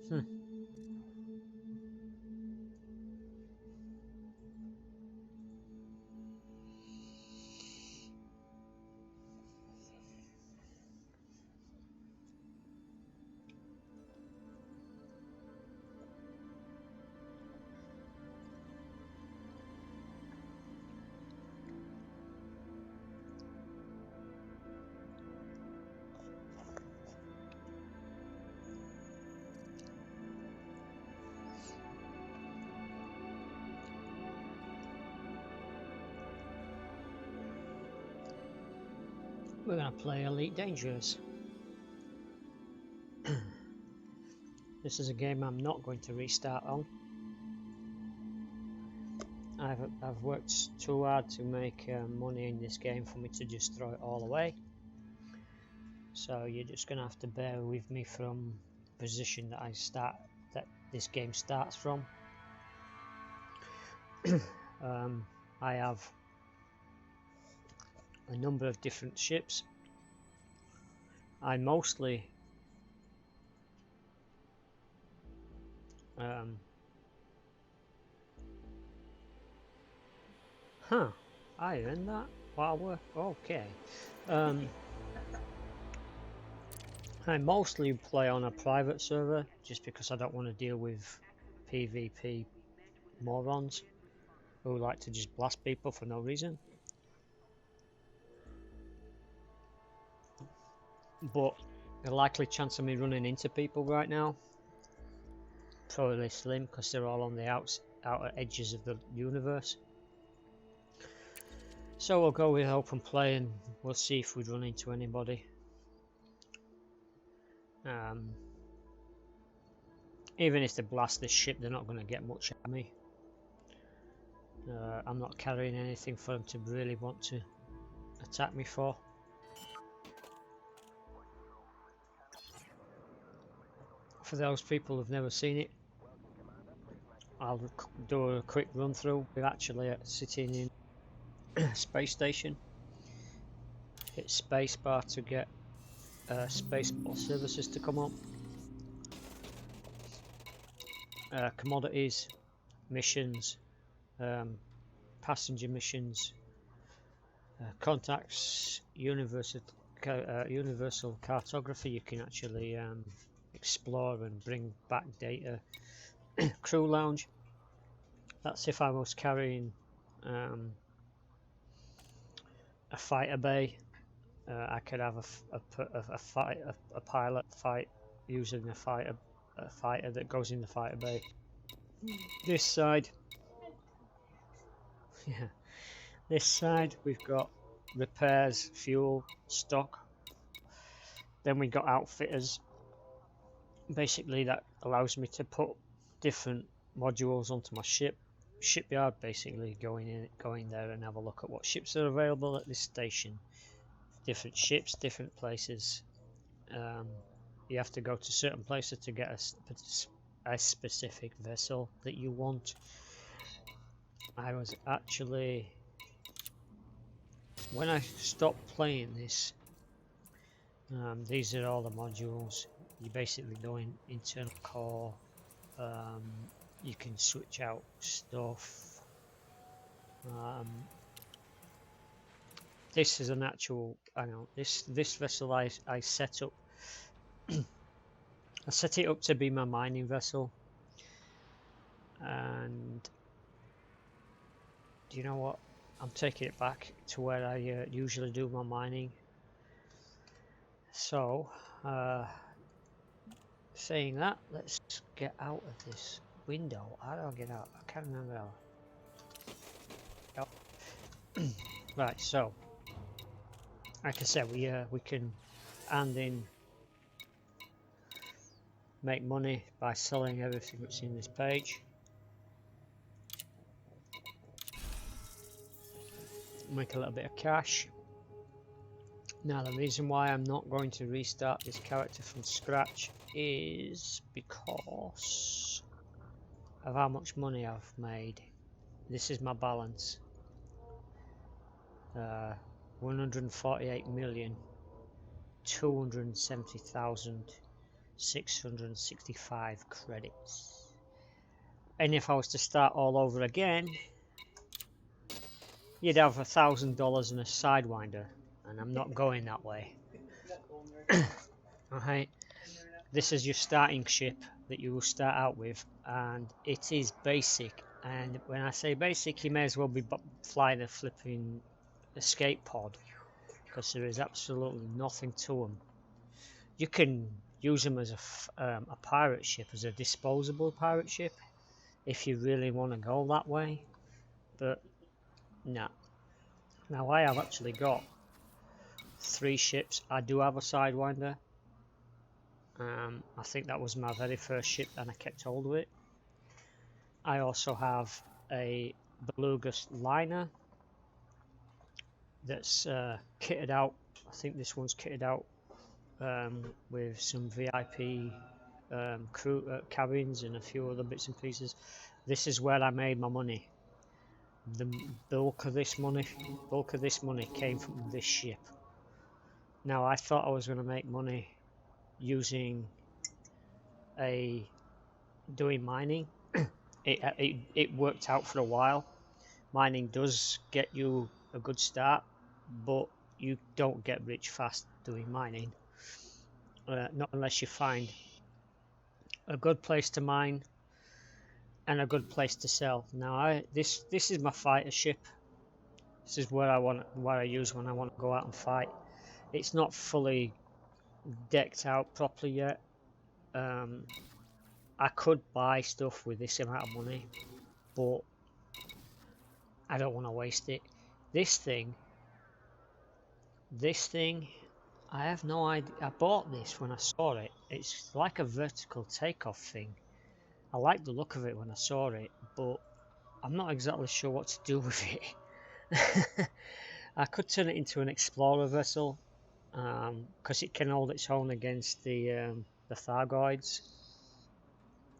Hmm. We're gonna play Elite Dangerous. This is a game I'm not going to restart on. I've worked too hard to make money in this game for me to just throw it all away. So you're just gonna have to bear with me from the position that this game starts from. I have a number of different ships. I mostly I earned that while we're okay. I mostly play on a private server just because I don't want to deal with PvP morons who like to just blast people for no reason. But the likely chance of me running into people right now probably slim because they're all on the outer edges of the universe. So we'll go with open play and we'll see if we run into anybody. Even if they blast this ship, they're not going to get much at me. I'm not carrying anything for them to really want to attack me for. For those people who've never seen it, I'll do a quick run through. We're actually sitting in a space station. Hit spacebar to get spaceport services to come up. Commodities, missions, passenger missions, contacts, universal cartography. You can actually explore and bring back data. Crew lounge. That's if I was carrying a fighter bay. I could have a pilot fight using a fighter that goes in the fighter bay. This side, yeah, this side we've got repairs, fuel, stock. Then we've got outfitters. Basically, that allows me to put different modules onto my shipyard. Basically, going there and have a look at what ships are available at this station. Different ships, different places. You have to go to certain places to get a specific vessel that you want. I was actually, when I stopped playing this, these are all the modules. You basically go in internal core. You can switch out stuff. This is an actual. Hang on. This vessel I set up. I set it up to be my mining vessel. And do you know what? I'm taking it back to where I usually do my mining. So, saying that, let's get out of this window. How do I get out? I can't remember how. Oh. Right, so like I said, we can make money by selling everything that's in this page. Make a little bit of cash. Now the reason why I'm not going to restart this character from scratch is because of how much money I've made. This is my balance. 148 million. 270,665 credits. And if I was to start all over again, you'd have $1,000 in a Sidewinder, and I'm not going that way. Alright, this is your starting ship that you will start out with, and it is basic. And when I say basic, you may as well be flying a flipping escape pod, because there is absolutely nothing to them. You can use them as a pirate ship, as a disposable pirate ship, if you really want to go that way, but no. Now I have actually got 3 ships. I do have a Sidewinder. I think that was my very first ship, and I kept hold of it. I also have a Beluga liner that's kitted out. I think this one's kitted out with some VIP crew cabins and a few other bits and pieces. This is where I made my money. The bulk of this money came from this ship. Now I thought I was going to make money using doing mining. It worked out for a while. Mining does get you a good start, but you don't get rich fast doing mining. Not unless you find a good place to mine and a good place to sell. Now this is my fighter ship. This is what I use when I want to go out and fight. It's not fully decked out properly yet. I could buy stuff with this amount of money, but I don't want to waste it. This thing, I have no idea. I bought this when I saw it. It's like a vertical takeoff thing. I liked the look of it when I saw it, but I'm not exactly sure what to do with it. I could turn it into an explorer vessel, because it can hold its own against the Thargoids,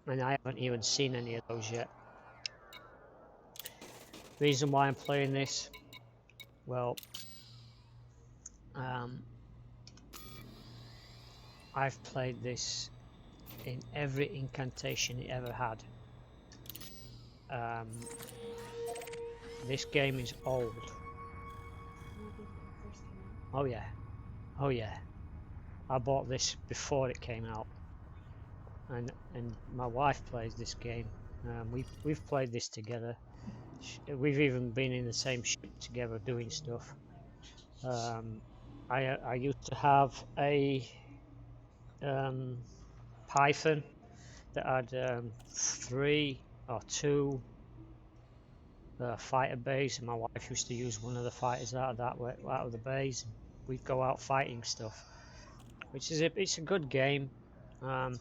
and I haven't even seen any of those yet. Reason why I'm playing this, well, I've played this in every incantation it ever had. This game is old. Oh yeah, oh yeah. I bought this before it came out, and my wife plays this game. We've played this together. We've even been in the same ship together doing stuff. I used to have a Python that had 3 or 2 fighter bays, and my wife used to use one of the fighters out of the bays. We'd go out fighting stuff, which is it's a good game. I'm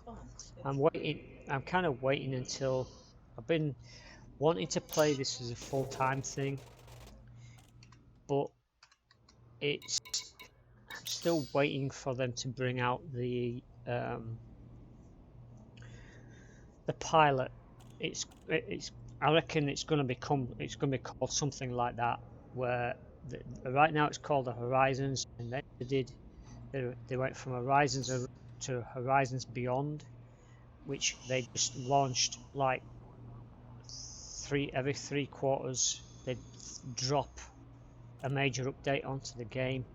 kind of waiting until I've been wanting to play this as a full-time thing, but I'm still waiting for them to bring out the pilot. I reckon it's going to be called something like that, where right now it's called the Horizons, and then they went from Horizons to Horizons Beyond, which they just launched like every 3 quarters. They drop a major update onto the game.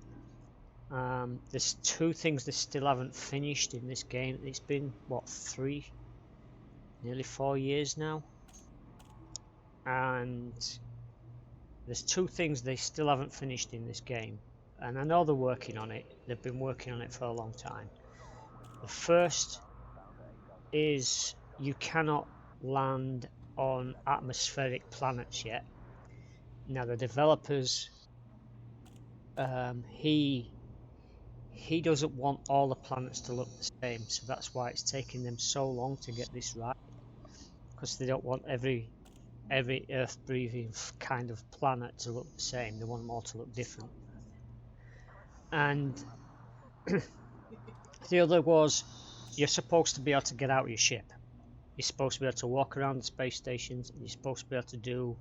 There's 2 things they still haven't finished in this game. It's been what, nearly 4 years now, and there's 2 things they still haven't finished in this game, and I know they're working on it. They've been working on it for a long time. The first is you cannot land on atmospheric planets yet. Now the developers, he doesn't want all the planets to look the same, so that's why it's taking them so long to get this right, because they don't want every earth-breathing kind of planet to look the same. They want them all to look different. And the other was, you're supposed to be able to get out of your ship. You're supposed to be able to walk around the space stations. You're supposed to be able to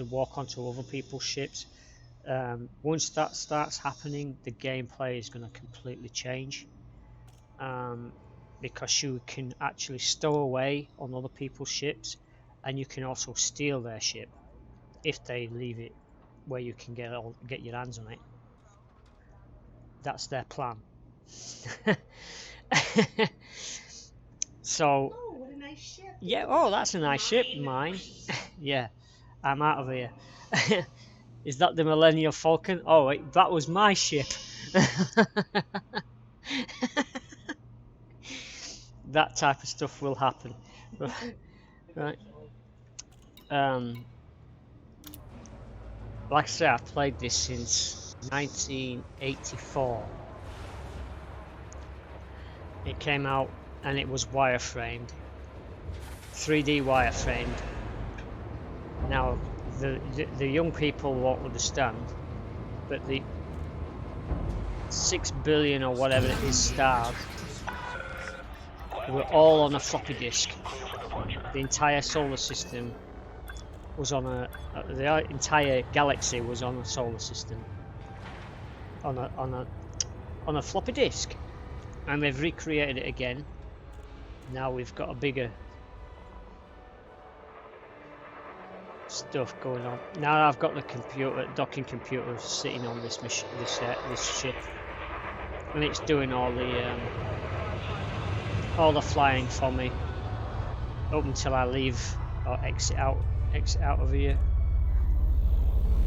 walk onto other people's ships. Once that starts happening, the gameplay is going to completely change, because you can actually stow away on other people's ships, and you can also steal their ship if they leave it where you can get your hands on it. That's their plan. So, oh, what a nice ship. Yeah, oh, that's a nice ship, mine. Yeah, I'm out of here. Is that the Millennial Falcon? Oh, wait, that was my ship. That type of stuff will happen. Right. Like I say, I've played this since 1984. It came out and it was wireframed, 3D wireframed. Now, the young people won't understand, but the 6 billion or whatever it is stars were all on a floppy disk. The entire solar system was on the entire galaxy was on a solar system on a floppy disk, and they've recreated it again. Now we've got a bigger stuff going on. Now I've got the docking computer sitting on this ship, and it's doing all the flying for me up until I leave or exit out of here.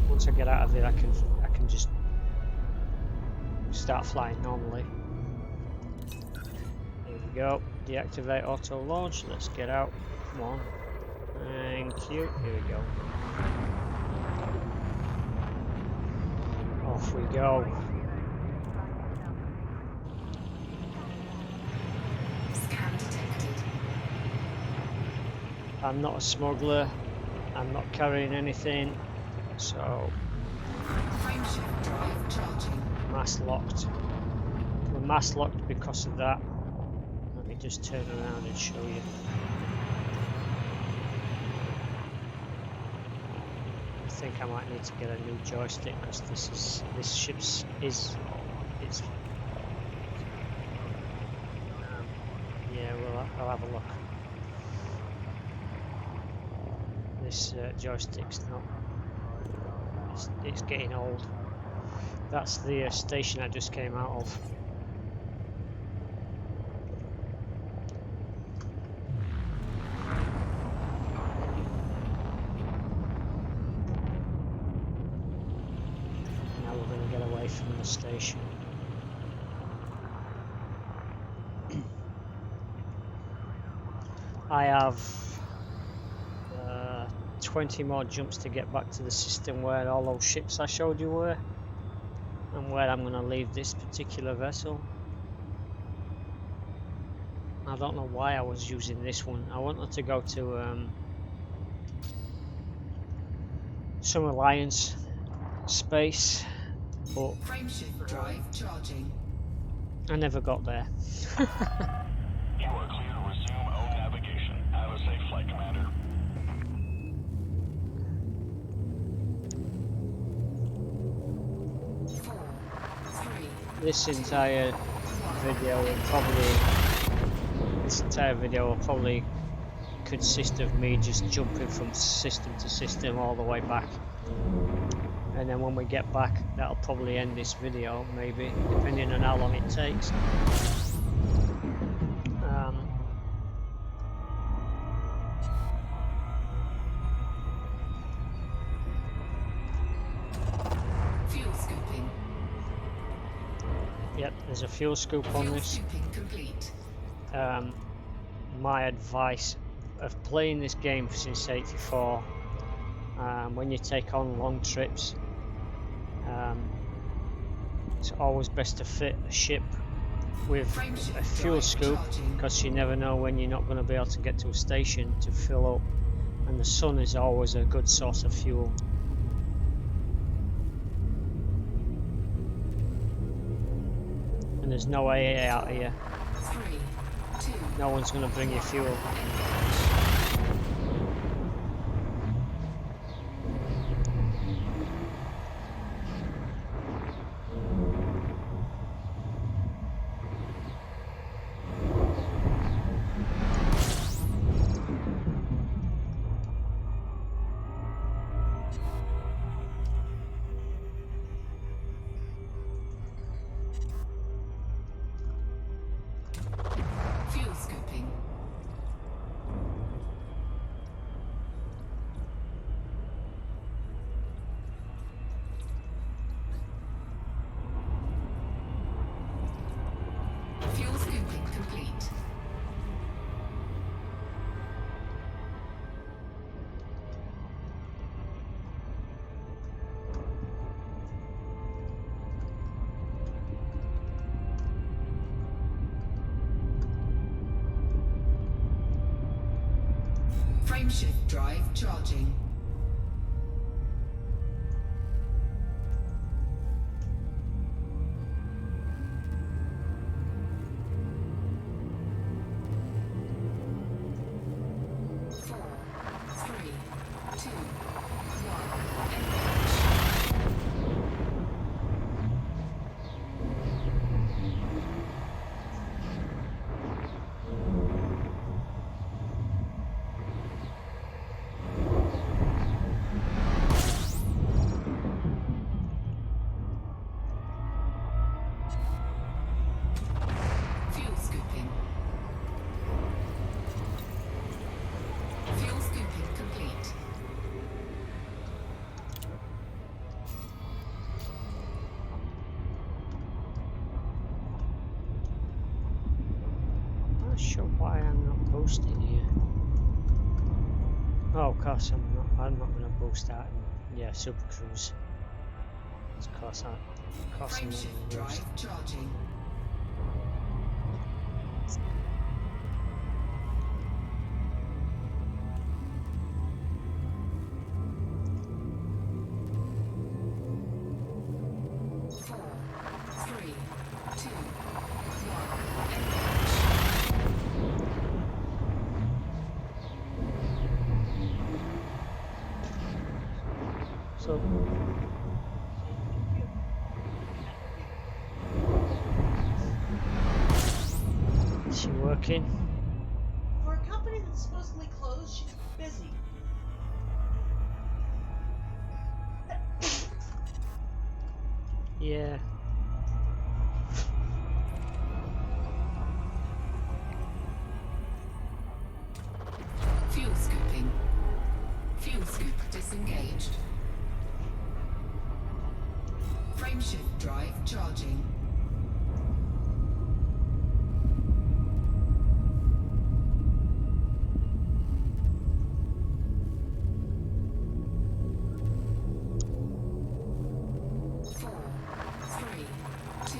Once I get out of here, I can just start flying normally. Here we go. Deactivate auto launch. Let's get out. Come on. Thank you. Here we go. Off we go. Scan detected. I'm not a smuggler. I'm not carrying anything. So, Frameshift drive charging. mask locked. We're mask locked because of that. Let me just turn around and show you. I think I might need to get a new joystick because this ship's is yeah, well, I'll have a look. This joystick's not. It's getting old. That's the station I just came out of. Now we're going to get away from the station. I have 20 more jumps to get back to the system where all those ships I showed you were, and where I'm going to leave this particular vessel. I don't know why I was using this one. I wanted to go to some Alliance space, but Frameshift drive charging. I never got there. You are clear to resume O navigation. Have a safe flight, Commander. This entire video will probably consist of me just jumping from system to system all the way back, and then when we get back, that'll probably end this video, maybe, depending on how long it takes. Fuel scooping. Yep, there's a fuel scoop on Fuel this. scooping complete. My advice of playing this game since '84, when you take on long trips, it's always best to fit a ship with a fuel scoop, because you never know when you're not going to be able to get to a station to fill up, and the sun is always a good source of fuel. And there's no AA out here. 3, 2, No one's going to bring you fuel. Frameshift drive charging. Fuel scooping. Fuel scooping complete. I'm not sure why I'm not boosting here. Oh, of course I'm not. I'm not going to boost out. Yeah, Super Cruise. Of course I'm not Frameshift going to use. drive charging. Four, three, two, So is she working? For a company that's supposedly closed, she's busy. Yeah. fuel scooping. Fuel scoop disengaged. Frameshift drive charging. Four, three, two,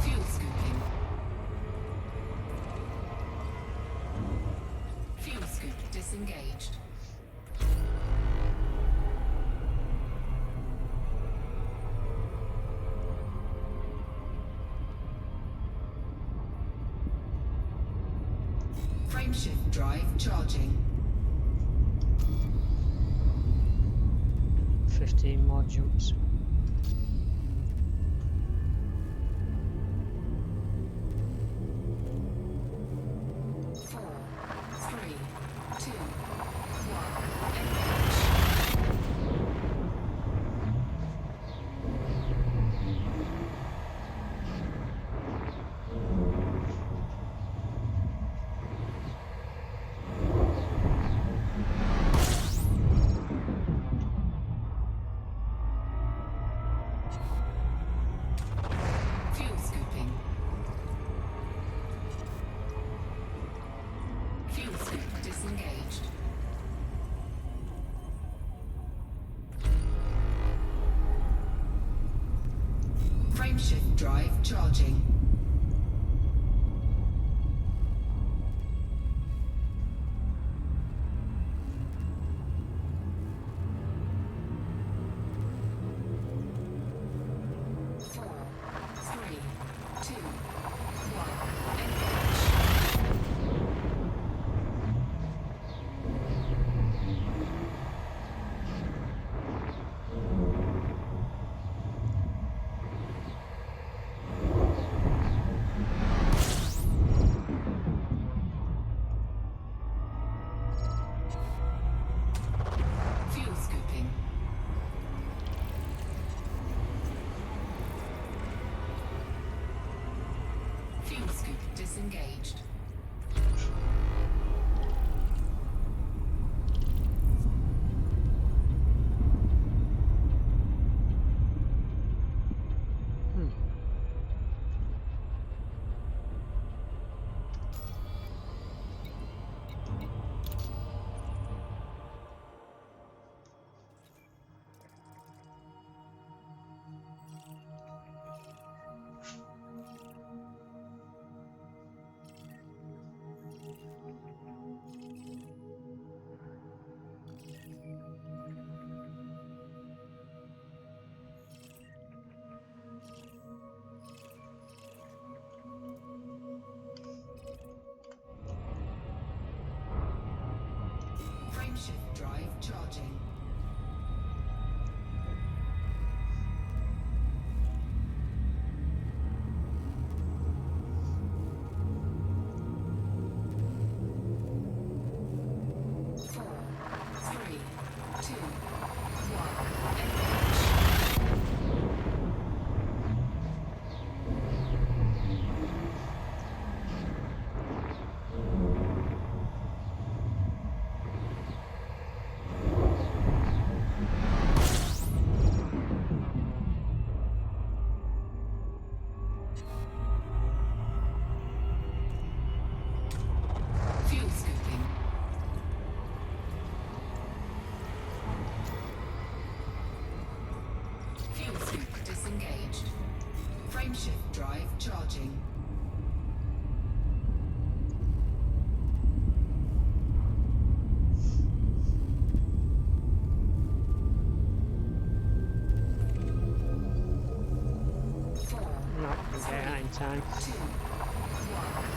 fuel scooping. Fuel scoop disengaged. Frameshift drive charging. 15 more jumps. Four, three, two, fuel scooping. Fuel scoop disengaged. Frameshift drive charging. Four, three, two, fuel scooping. Fuel scoop disengaged. charging. Not gonna get out in time. 2, 1,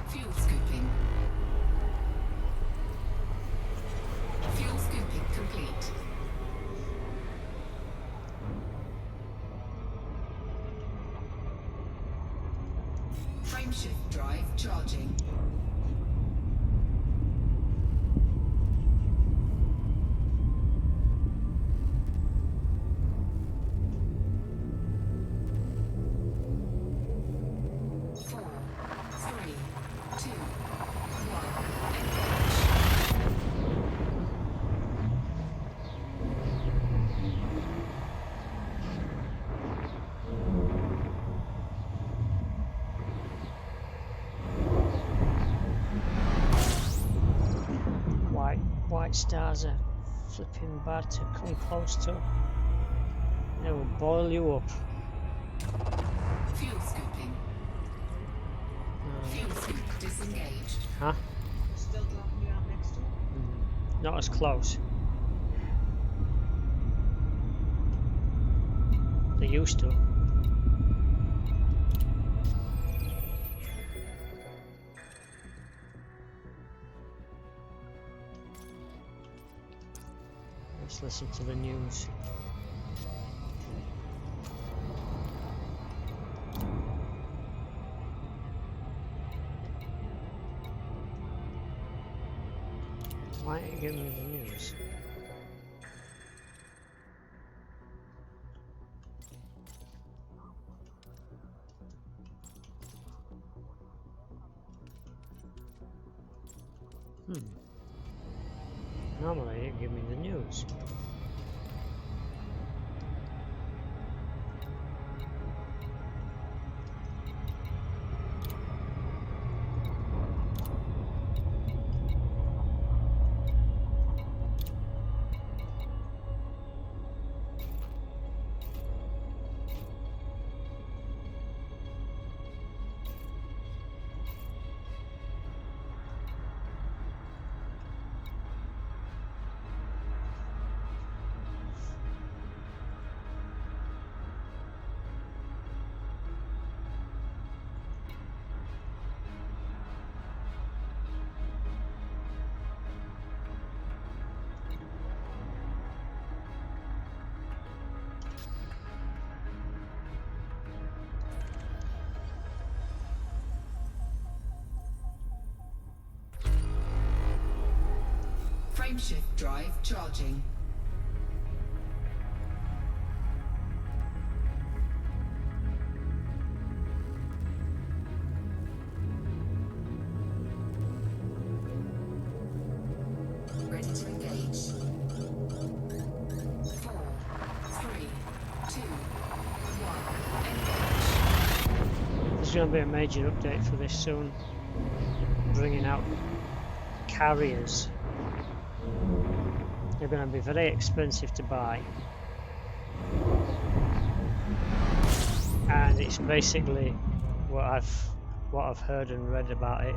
fuel scooping. Fuel scooping complete. Frameshift drive charging. Four, three, two, one, engage. White stars are flipping bad to come close to. They will boil you up. Fuel scooping. Fuel scoop disengaged. Huh? Still dropping you out next to it? Not as close. They used to. Let's listen to the news. Why ain't you giving me the news? Normally you give me the news. Frameshift drive charging. Ready to engage. 4, 3, 2, 1, engage. There's going to be a major update for this soon, bringing out carriers. They're going to be very expensive to buy, and it's basically what I've heard and read about it.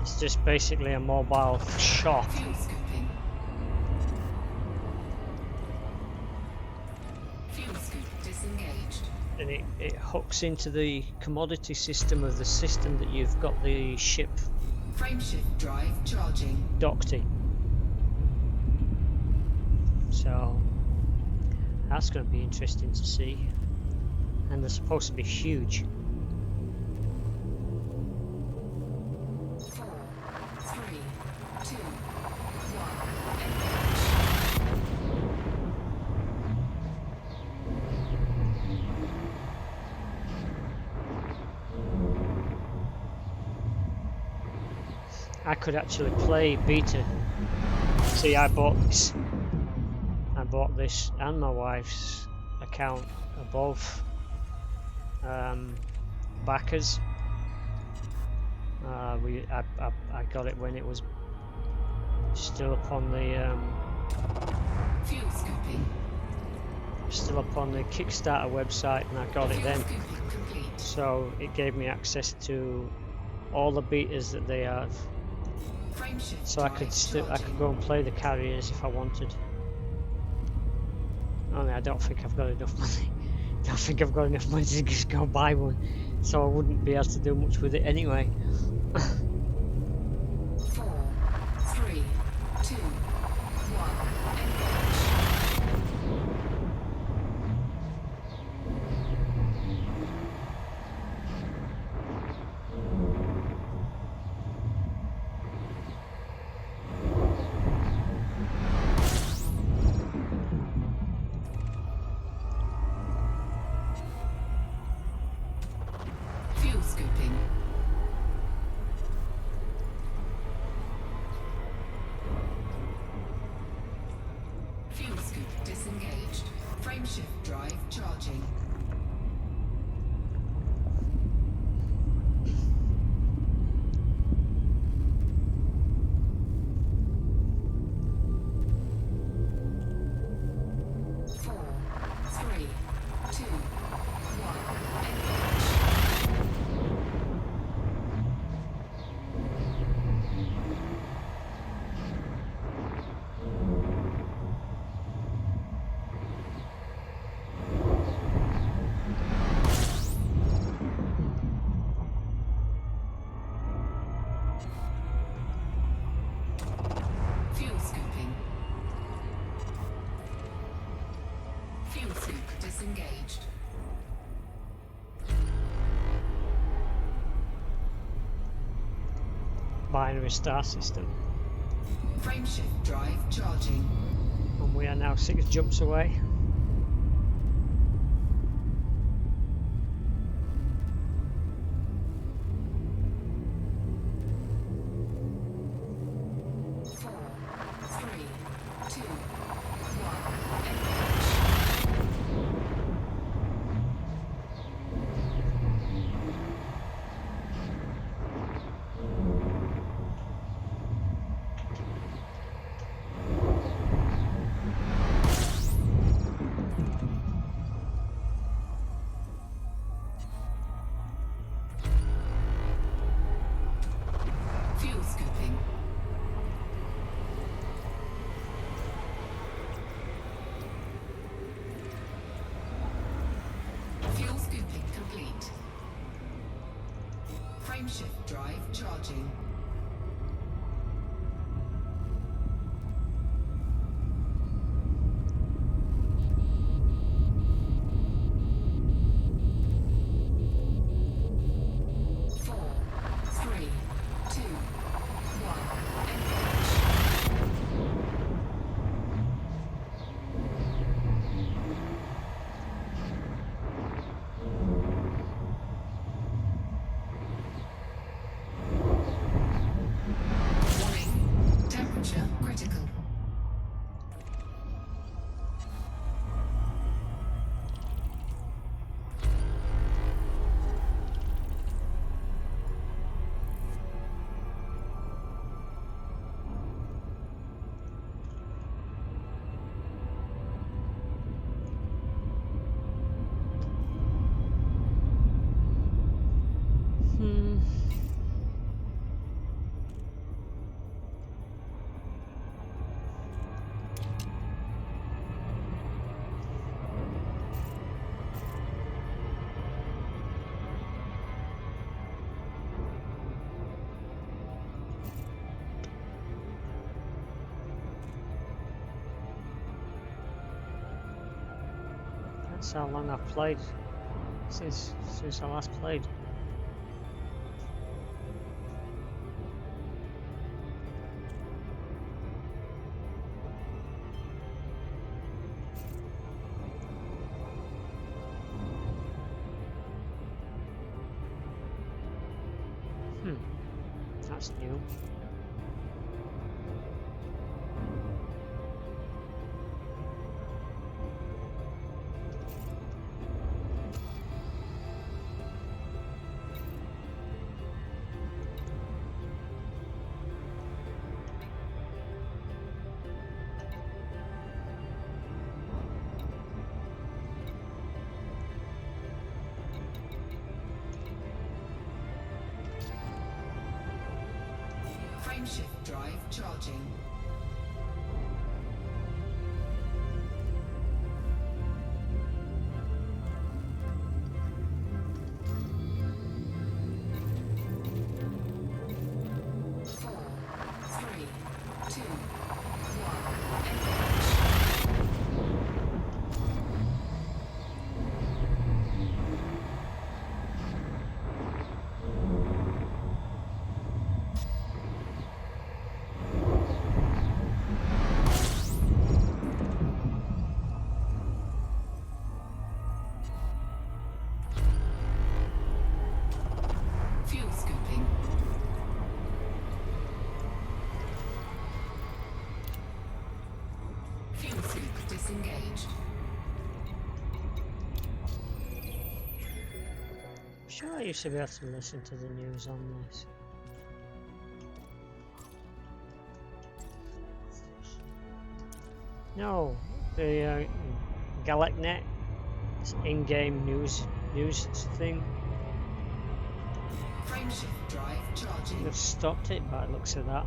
It's just basically a mobile shop. Fuel scooping. Fuel scoop disengaged. And it hooks into the commodity system of the system that you've got the ship Frameshift drive charging. docked in. So that's going to be interesting to see, and they're supposed to be huge. 4, 3, 2, 1, engage. I could actually play beta. See, I bought bought this and my wife's account are both backers. I got it when it was still up on the Fuel scooping. Kickstarter website, and I got it Fuel then. scooping complete. So it gave me access to all the betas that they have. Frameshift So I drive could charging. go and play the carriers if I wanted. Only I don't think I've got enough money. Don't think I've got enough money to just go and buy one, so I wouldn't be able to do much with it anyway. 4, 3, 2, 1. Fuel scooping. Fuel scoop disengaged. Frameshift drive charging. Four, three, two, one. Engage. Fuel scooping. Fuel scoop disengaged. Binary star system, Frameshift drive charging. and we are now 6 jumps away. Four, three, two, one. Engage. Fuel scooping. Fuel scooping complete. Frameshift drive charging. Four, three, two, one. Engage. Warning. Temperature critical. That's how long I've played since I last played. That's new. Frameshift drive charging. Fuel scooping. Fuel scoop disengaged. I'm sure I used to be able to listen to the news on this. No, the GalacNet in-game news thing. Frameshift drive charging. They've stopped it by the looks of that.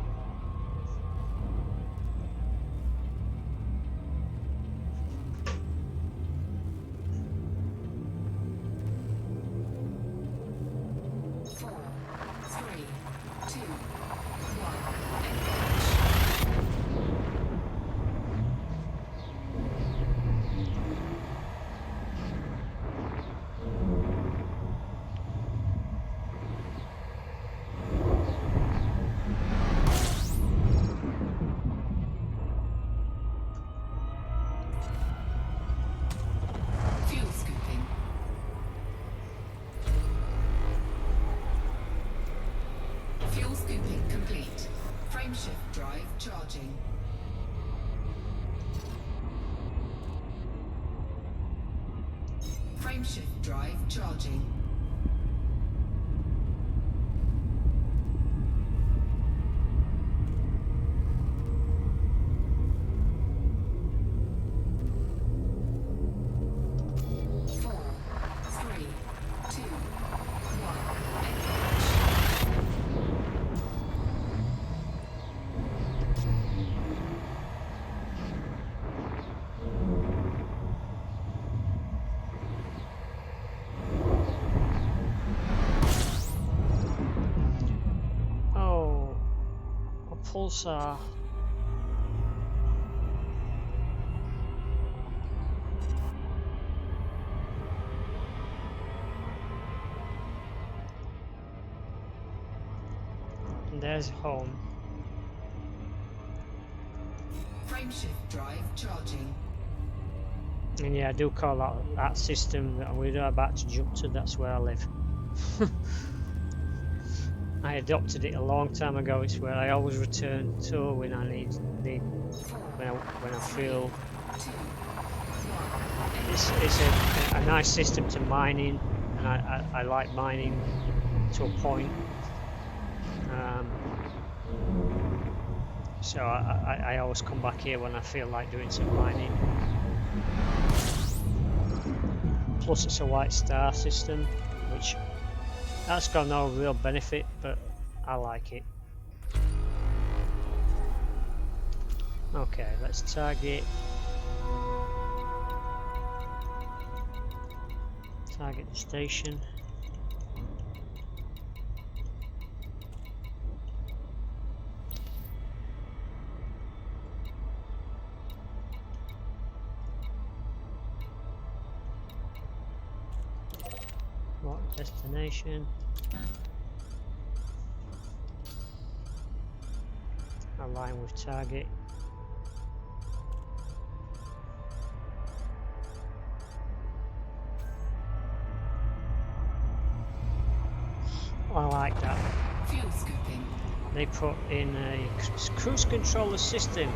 Fuel scooping. Fuel scooping complete. Frameshift drive charging. Frameshift drive charging. Oh, a pulsar. And there's home. Frameshift drive charging. And yeah, I do call that system that we're about to jump to. That's where I live. I adopted it a long time ago. It's where I always return to when I need when I feel it's a nice system to mine in, and I like mining to a point. So I always come back here when I feel like doing some mining. Plus it's a white star system, which that's got no real benefit, but I like it. Okay, let's target the station. What destination? Align with target. I like that. Fuel scooping. They put in a cruise controller system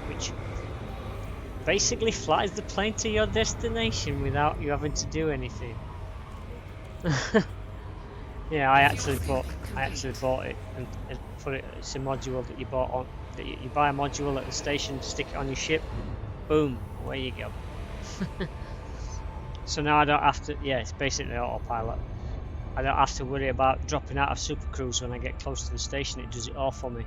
which basically flies the plane to your destination without you having to do anything. Yeah, I actually bought it and put it. It's a module that you bought on. That you buy a module at the station, stick it on your ship, boom, away you go. So now I don't have to. Yeah, it's basically autopilot. I don't have to worry about dropping out of Super Cruise when I get close to the station. It does it all for me.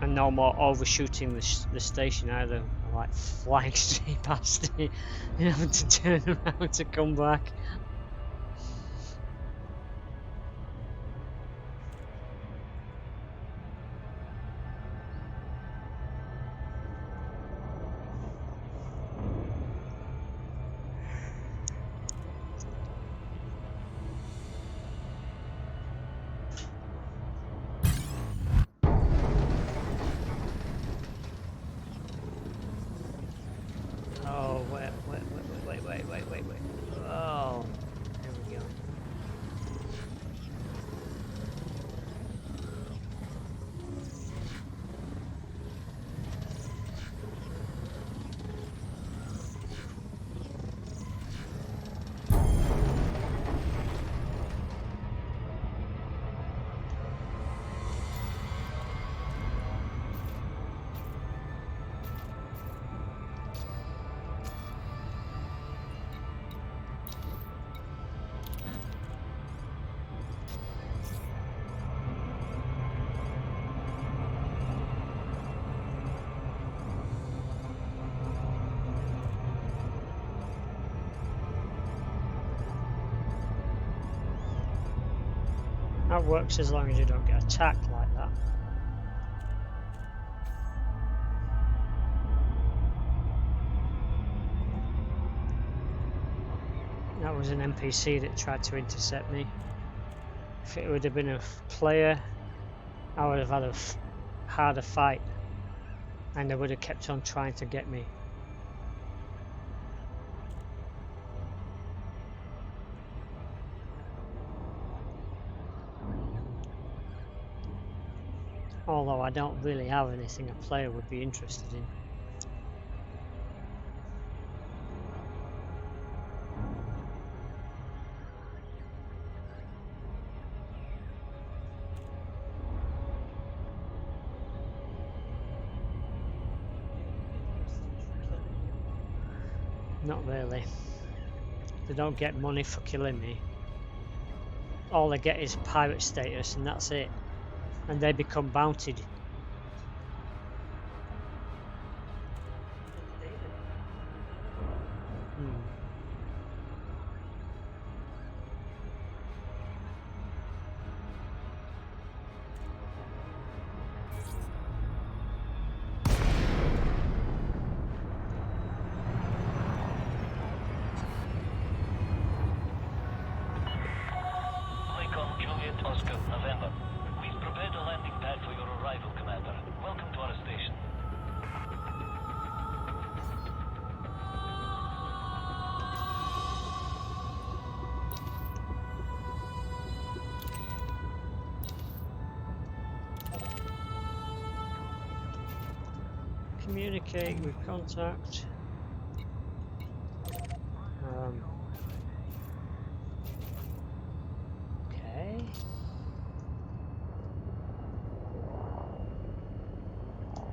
And no more overshooting the station either, like flying straight past it and having to turn around to come back. Oh, wait. Oh, there we go. That works as long as you don't get attacked like that. That was an NPC that tried to intercept me. If it would have been a player, I would have had a harder fight, and they would have kept on trying to get me. Although I don't really have anything a player would be interested in. Not really. They don't get money for killing me. All they get is pirate status, and that's it. And they become bountied. Oscar, November. We've prepared a landing pad for your arrival, Commander. Welcome to our station. Communicate with contact. Okay.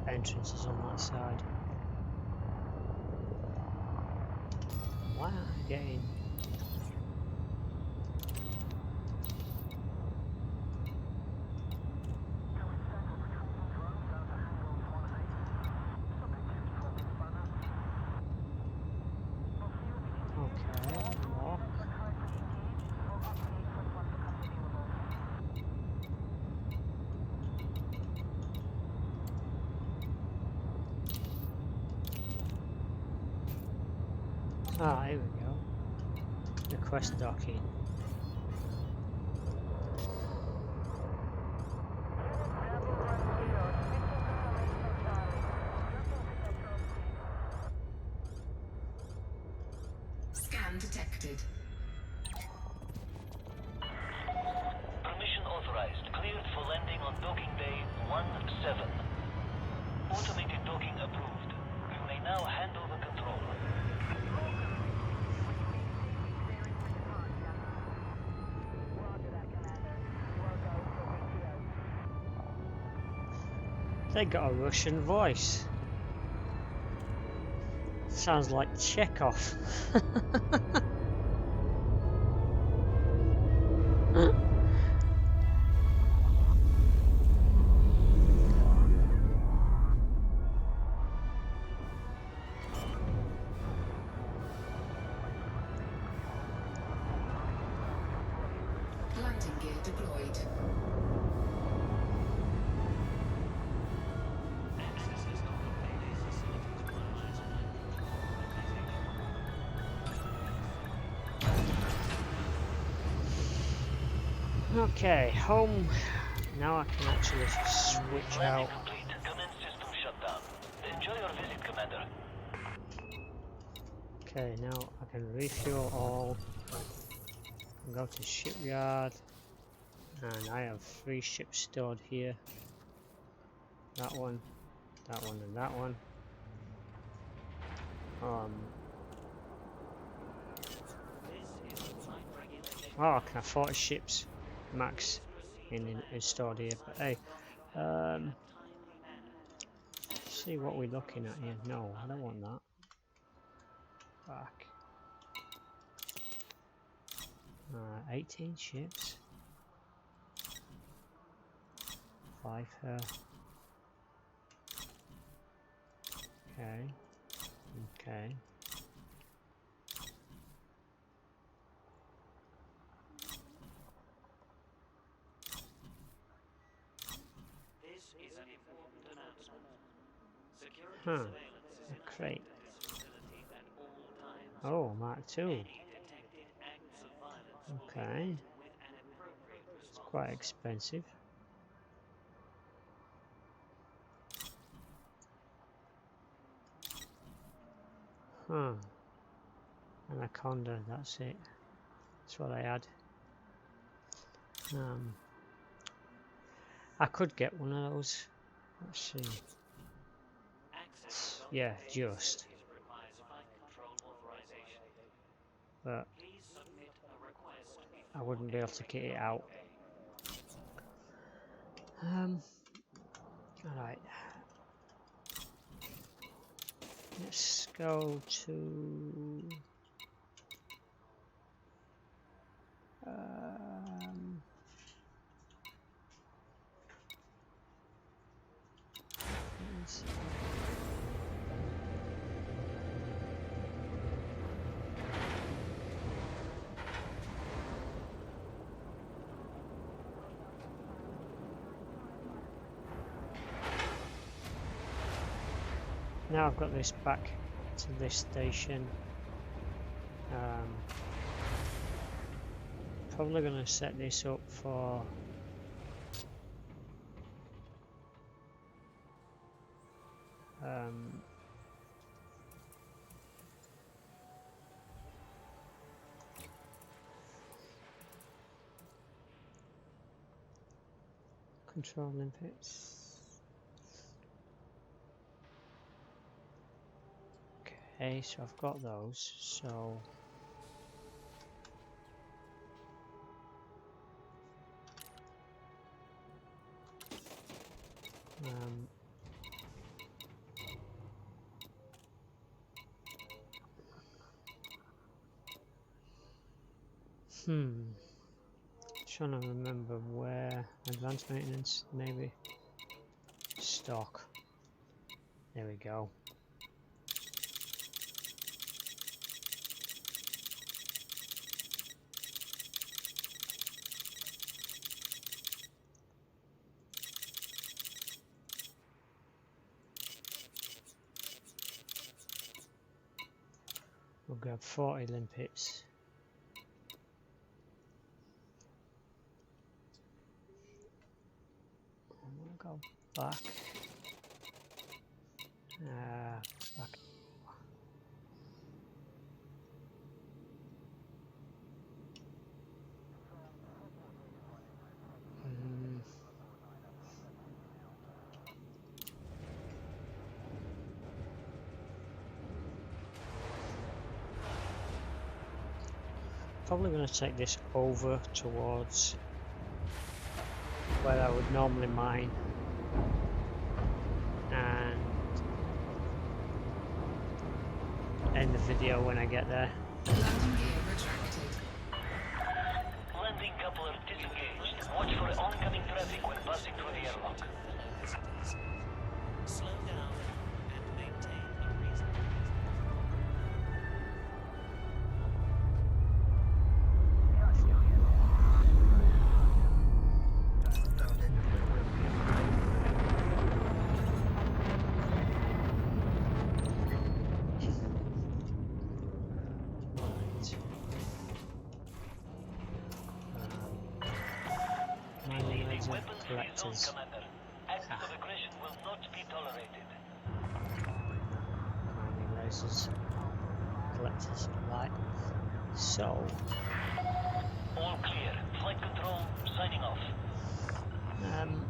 Entrance is on that side. Wow, getting. Ah, here we go. Request docking. Scan detected. Permission authorized. Cleared for landing on docking bay 17. Automated docking approved. You may now hand over control. They got a Russian voice. Sounds like Chekhov. Landing gear deployed. Okay, home. Now I can actually switch Landing out. complete. Commence system shutdown. Enjoy your visit, Commander. Okay, now I can refuel all. Go to shipyard, and I have 3 ships stored here. That one, and that one. Oh, I can have 40 ships max in stored here. But hey, see what we're looking at here. No, I don't want that. Back. 18 ships. 5 her. Okay. Okay. This is an important announcement. Security Huh. surveillance is A crate. this facility at all times. Oh, Mark II. Any detected acts of violence will be Okay. met with an appropriate It's response. quite expensive. Huh. Anaconda, that's it. That's what I had. I could get one of those. Let's see. Access to Yeah, docking bay just. facilities requires flight control authorization. But Please submit a request I before wouldn't be able to entering get it docking out. bay. Alright. Let's go to let's see. Now I've got this back to this station. Probably going to set this up for control limpets. Okay, so I've got those. So trying to remember where advanced maintenance, maybe stock. There we go. We'll grab 40 limpets. And we'll go back. Back. Probably going to take this over towards where I would normally mine, and end the video when I get there. Landing gear retracted. Landing complete. people are disengaged. Watch for oncoming traffic when passing through the airlock. Slow down and maintain a reasonable Mining laser Weapons-free zone, collectors. Commander. Acts of aggression will not be tolerated. Mining lasers collectors. Right. So, All clear. Flight control signing off. um,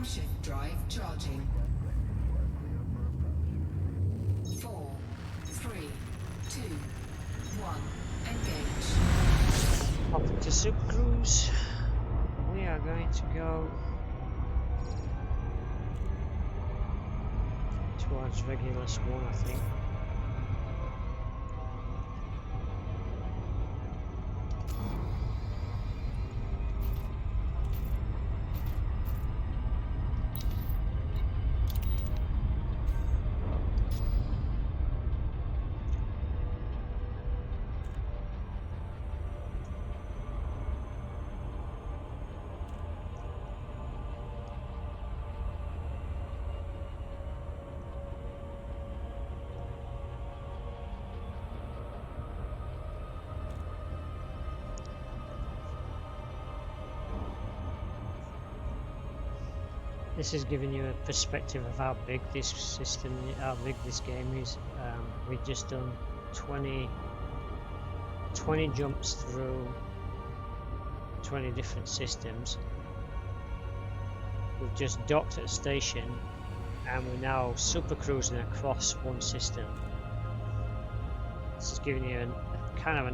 Frameshift drive charging. 4, 3, 2, 1. Engage. off to Super Cruise. We are going to go towards Regulus 1, I think. This is giving you a perspective of how big this system, how big this game is. We've just done 20 jumps through 20 different systems. We've just docked at a station and we're now super cruising across one system. This is giving you a kind of a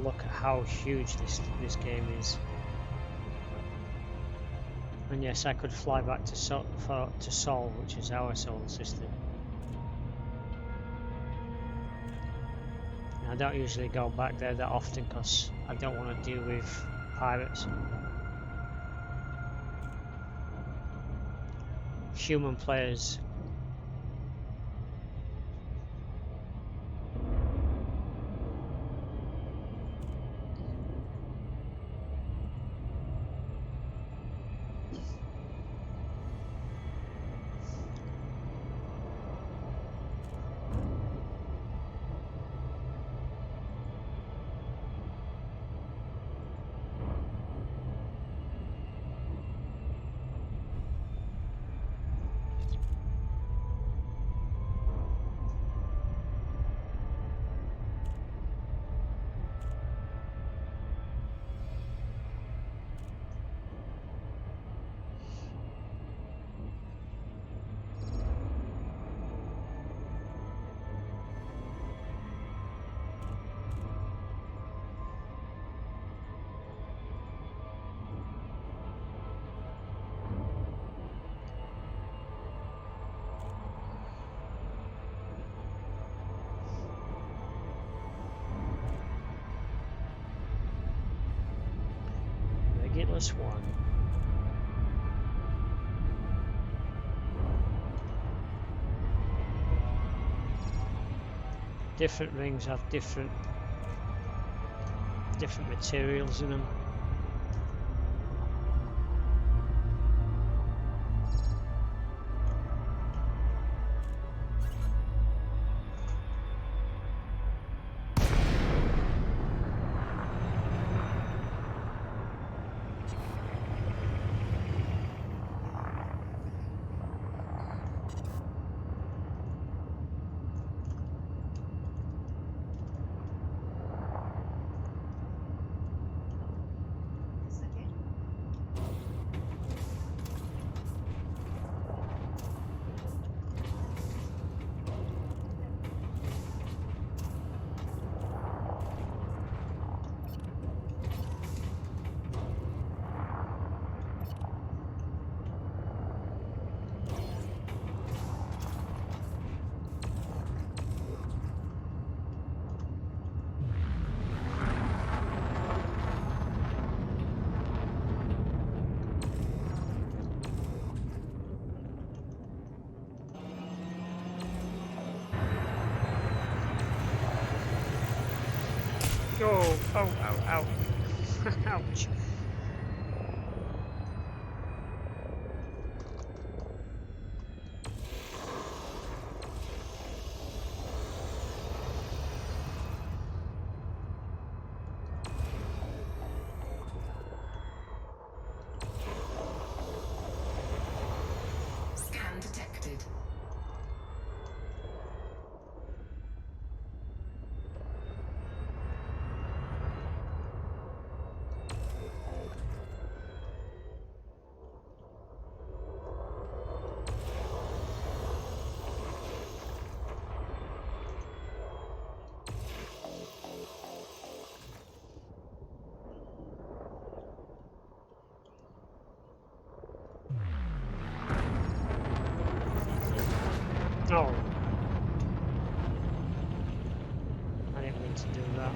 look at how huge this game is. And yes, I could fly back to Sol, which is our solar system. I don't usually go back there that often because I don't want to deal with pirates. Human players. Regulus 1. Different rings have different materials in them. Oh, oh, ow, ow. Ouch. Scan detected. Oh. I didn't mean to do that.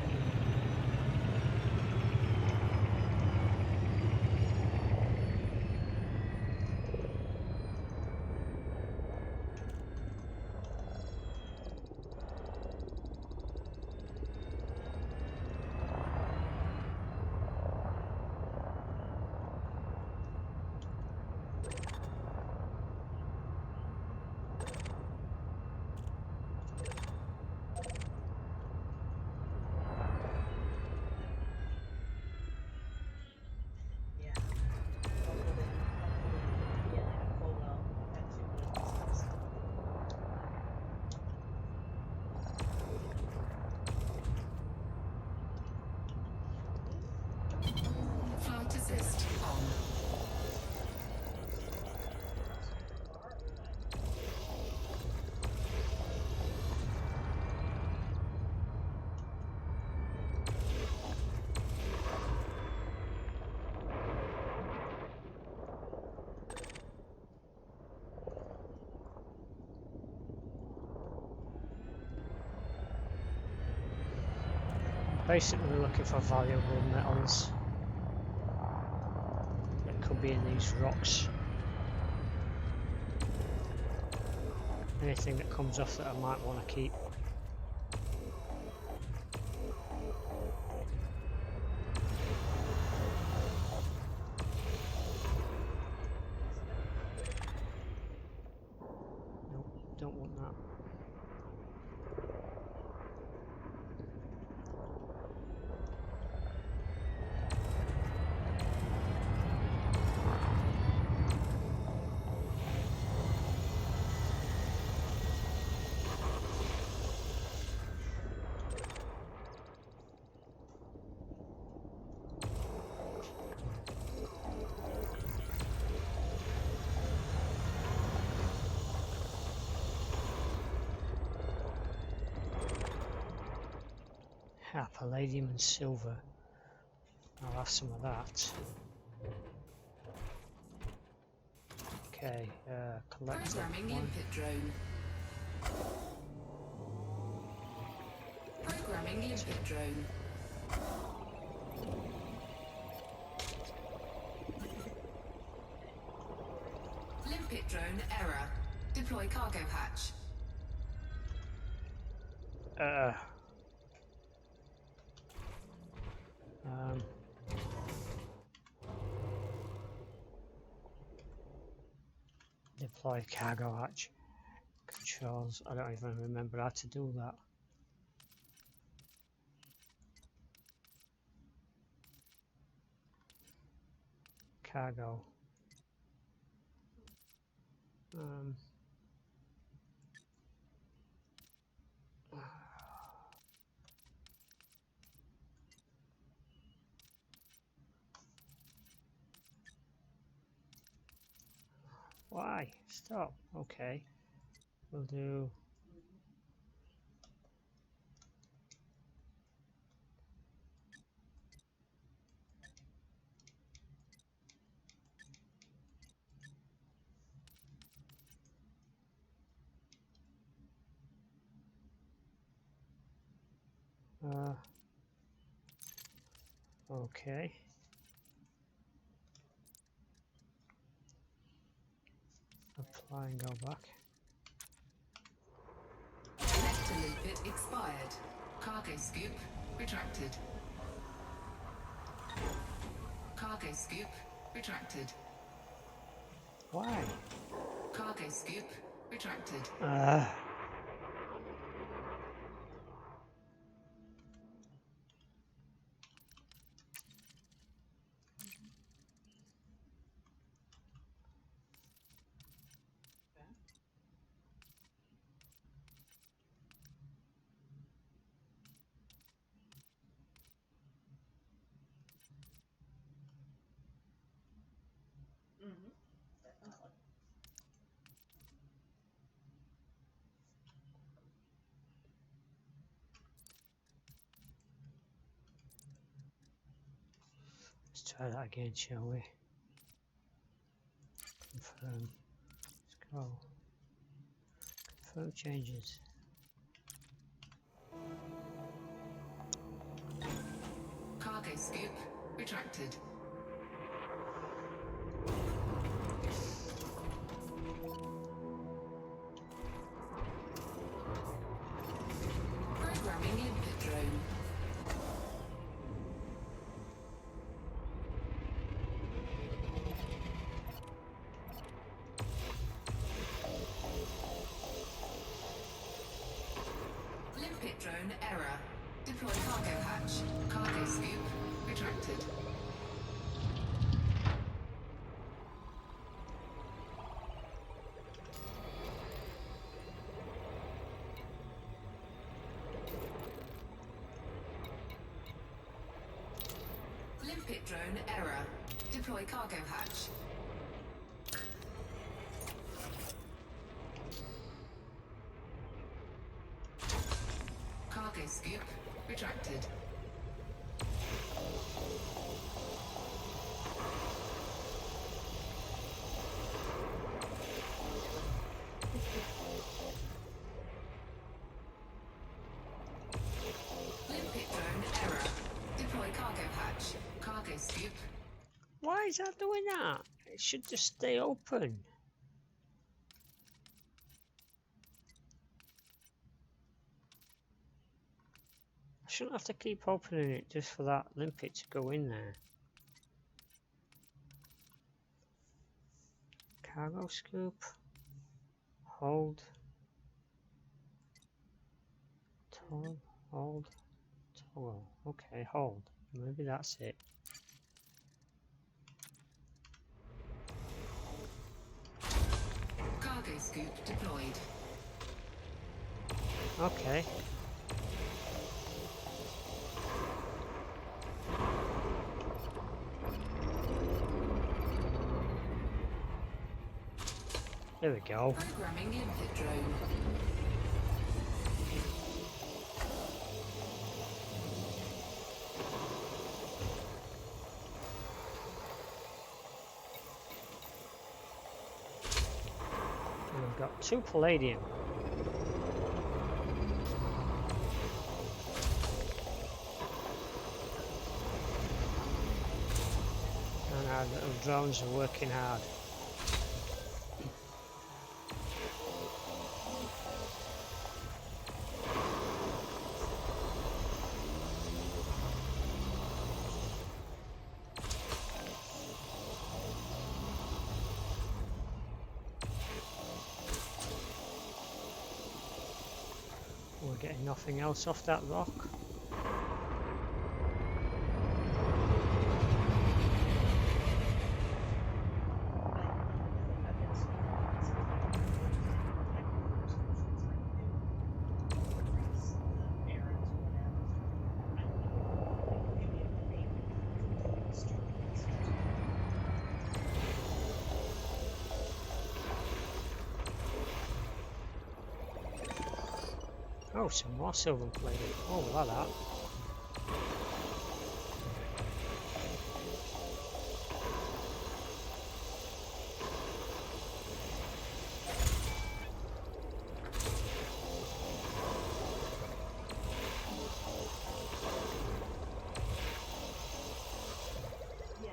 Yeah. Yeah, like a photo. That's it. Flight assist on. Basically looking for valuable metals that could be in these rocks. Anything that comes off that I might want to keep. Nope, don't want that. Ah, palladium and silver. I'll have some of that. Okay, collector Programming one. limpet drone. Programming limpet drone. Limpet drone error. Deploy cargo hatch. Uh, um, deploy cargo hatch. Controls. I don't even remember how to do that. Cargo. Um, why? Stop. Okay. We'll do. Okay. Apply and go back. Connector limpet expired. Cargo scoop retracted. Cargo scoop retracted. Why? Cargo scoop retracted. Mm-hmm. Definitely. Let's try that again, shall we? Confirm. Let's go. Confirm changes. Cargo scoop retracted. Programming limpet drone. Limpet drone error. Deploy cargo hatch. Cargo scoop retracted. Limpet drone error. Deploy cargo hatch. Cargo scoop retracted. Limpet drone error. Deploy cargo hatch. Cargo scoop. Why is that doing that? It should just stay open. I shouldn't have to keep opening it just for that limpet to go in there. Cargo scoop. Hold. Toggle. Hold. Toggle. Okay, hold. Maybe that's it. Cargo scoop deployed. Okay. There we go. Programming limpet drone. And we've got 2 palladium. And our little drones are working hard. We're getting nothing else off that rock. Oh, some more silver plated. Oh, like that. Yeah.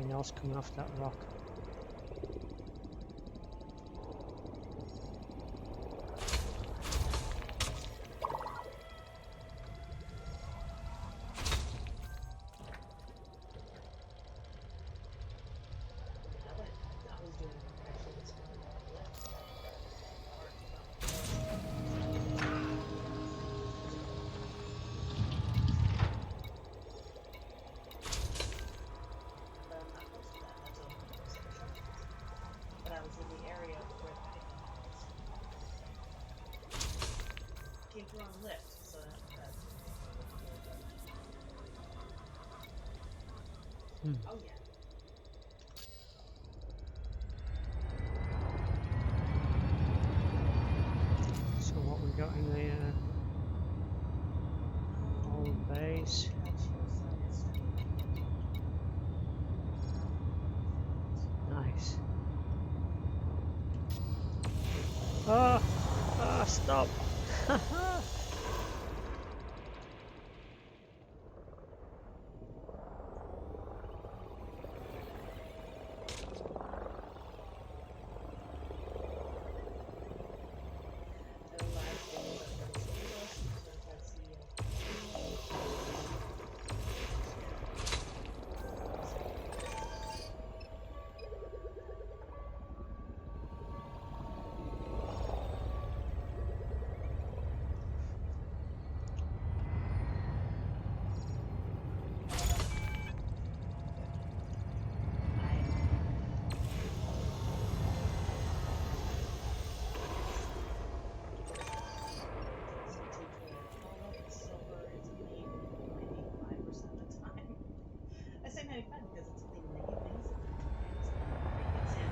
nothing else coming off that rock. That was doing actually this lift. But I'm not close to that. That's only perception. But I was in the area where the picking was. Came through on lift, so that. Oh yeah. So what we got in the old base? Nice. Oh, oh, stop! I say 95 because it's only in the evenings. Yeah.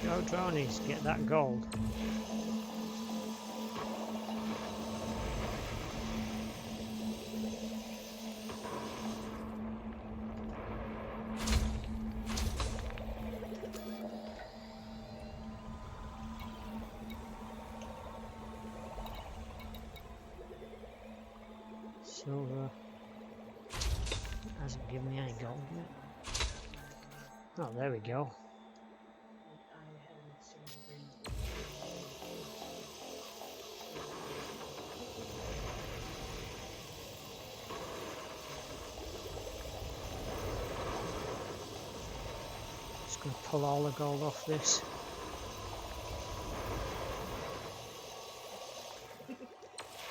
Go dronies, get that gold. Silver hasn't given me any gold yet. Oh, there we go. I had an exchange agreement. Just going to pull all the gold off this.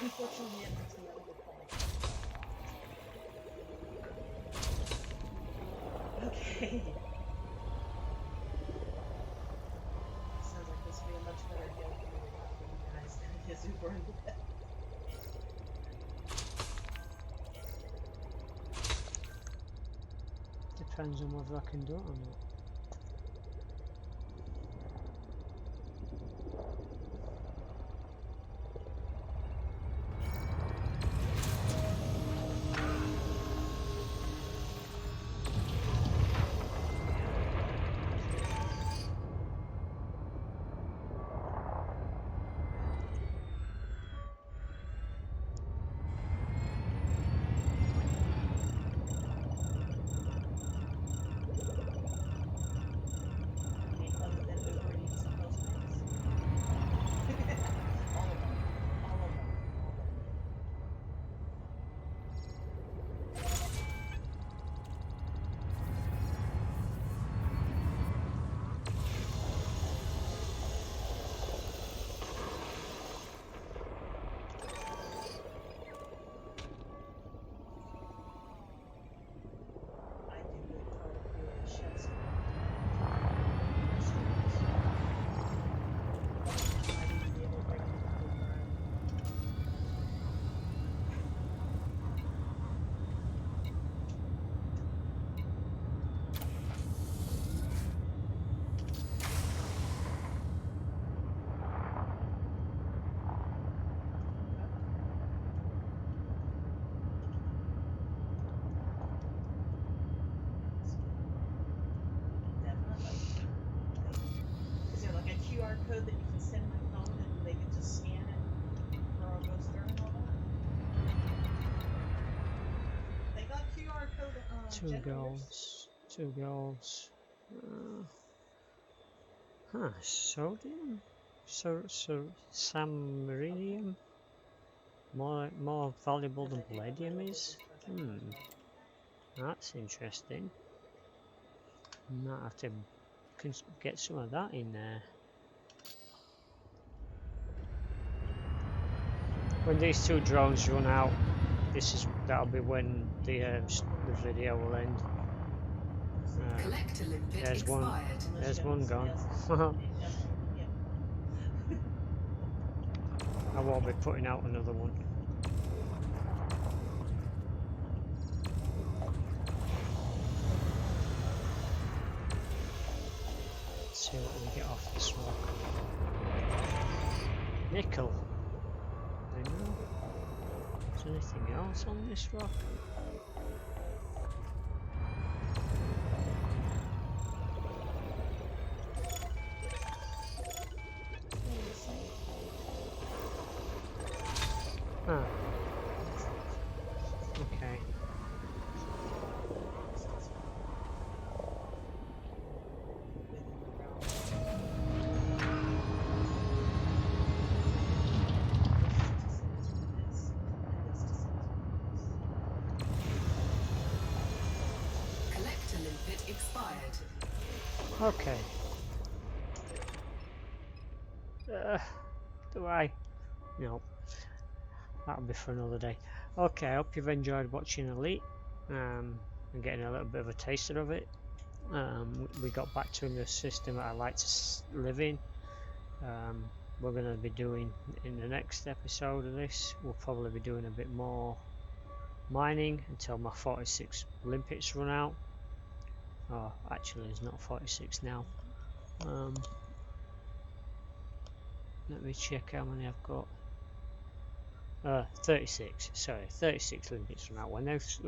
Unfortunately, it makes me overcome. Okay. Sounds like this will be a much better deal for me to work for you guys than it is Uber and Lyft. Depends on whether I can do it or not. QR code that you can send my phone and they can just scan it where it goes through and all that? They got QR code Two golds. Two golds. Sodium? Samarium? More valuable than palladium is? That's interesting. Might have to get some of that in there. When these two drones run out, that'll be when the video will end. There's one gone. I won't be putting out another one. Let's see what we get off this rock. Nickel. I know. Is there anything else on this rock? Ah. Okay. Collector limpet expired. Okay. Do I? No. That'll be for another day. Okay, I hope you've enjoyed watching Elite and getting a little bit of a taster of it. We got back to the system that I like to live in. We're going to be doing, in the next episode of this, we'll probably be doing a bit more mining until my 46 limpets run out. Oh, actually it's not 46 now. Let me check how many I've got. 36. Sorry, 36 limpets run out. When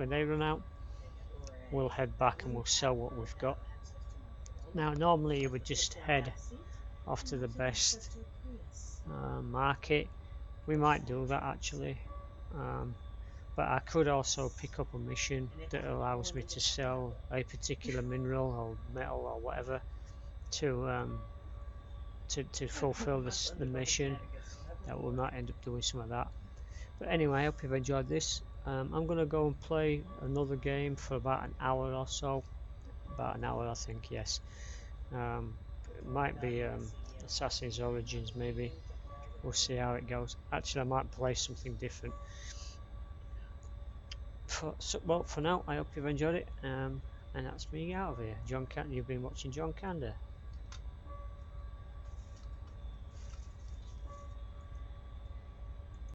they run out, we'll head back and we'll sell what we've got. Now, normally you would just head off to the best market. We might do that actually, but I could also pick up a mission that allows me to sell a particular mineral or metal or whatever to fulfill the mission. That will not end up doing some of that. But anyway, I hope you've enjoyed this. I'm going to go and play another game for about an hour or so. About an hour, I think, yes. It might be Assassin's Origins, maybe. We'll see how it goes. Actually, I might play something different. Well, for now, I hope you've enjoyed it. And that's me out of here. You've been watching John Kander.